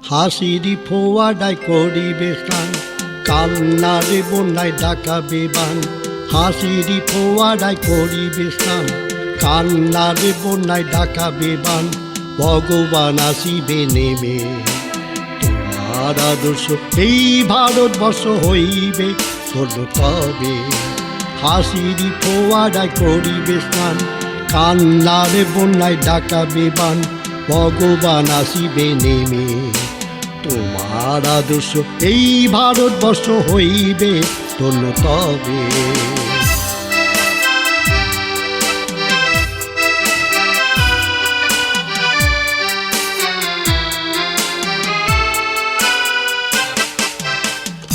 হাসিরি ফোয়ারায় করিবে স্নান, কান্নারে বন্যায় ডাকাবে বান। হাসিরি ফোয়ারায় করিবে স্নান, কান্নারে বন্যায় ডাকাবে বান। ভগবান আসিবে নেমে, তোমার আদর্শ এই ভারতবর্ষ হইবে ধন্য তবে। হাসিরি ফোয়ারায় করিবে স্নান, কান্নারে বন্যায় ডাকাবে বান। ভগবান আসিবে নেমে, তোমার আদর্শ এই ভারতবর্ষ হইবে ধন্য তবে।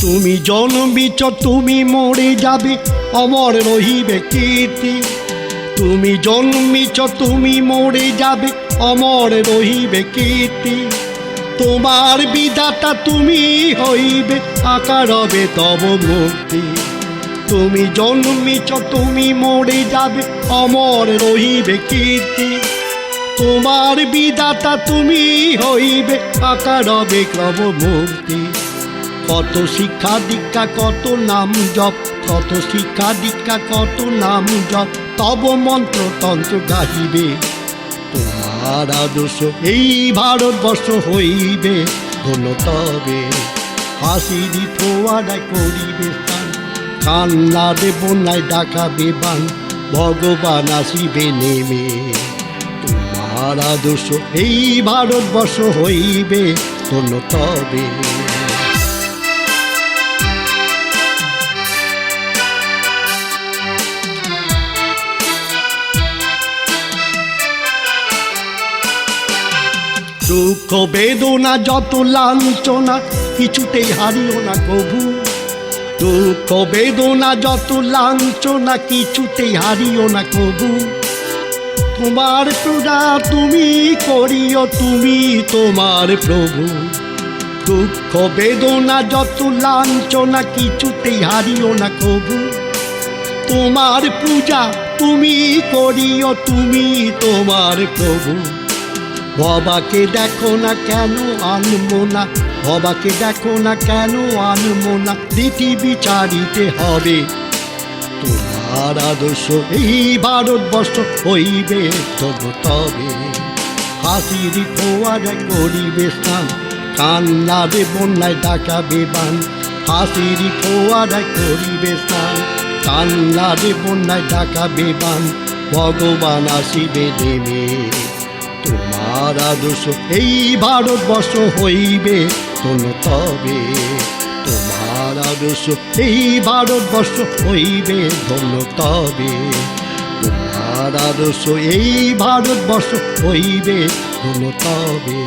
তুমি জন্মিছ তুমি মরে যাবে, অমর রহিবে কীর্তি। তুমি জন্মিছ তুমি মরে যাবে, অমর রহিবে কীর্তি। তোমার বিধাতা তুমি হইবে, আঁকা রবে তব মুক্তি। তুমি জন্মিছ তুমি মরে যাবে, অমর রহিবে কীর্তি। তোমার বিধাতা তুমি হইবে, আঁকা রবে তব মুক্তি। কত শিক্ষা দীক্ষা কত নাম জপ, কত শিক্ষা দীক্ষা কত নাম জপ, তব মন্ত্র তন্ত্র গাহিবে। তোমার আদর্শ এই ভারতবর্ষ হইবে ধন্য তবে। হাসিরি ফোয়ারায় করিবে স্নান, কান্নারে বন্যায় ডাকাবে বান। ভগবান আসিবে নেমে, তোমার আদর্শ এই ভারতবর্ষ হইবে ধন্য তবে। দুঃখ বেদনা যত লাঞ্ছনা কিছুতেই হারিও না কভু। দুঃখ বেদনা যত লাঞ্ছনা কিছুতেই হারিও না কভু। তোমার পূজা তুমি করিও, তুমি তোমার প্রভু। দুঃখ বেদনা যত লাঞ্ছনা কিছুতেই হারিও না কভু। তোমার পূজা তুমি করিও, তুমি তোমার প্রভু। বাবাকে দেখো না কেন আনবো না, বাবাকে দেখো না কেন আনবো না, রীতি বিচারিতে হবে। তোমার আদর্শ এই ভারতবর্ষ হইবে ধন্য তবে। হাসিরি ফোয়ারায় করিবে স্নান, কান্নারে বন্যায় ডাকাবে বান। হাসিরি ফোয়ারায় করিবে স্নান, কান্নারে বন্যায় ডাকাবে বান। ভগবান আসিবে নেমে, তোমার আদর্শ এই ভারতবর্ষ হইবে ধন্য তবে। তোমার আদর্শ এই ভারতবর্ষ হইবে ধন্য তবে। তোমার আদর্শ এই ভারতবর্ষ হইবে ধন্য তবে।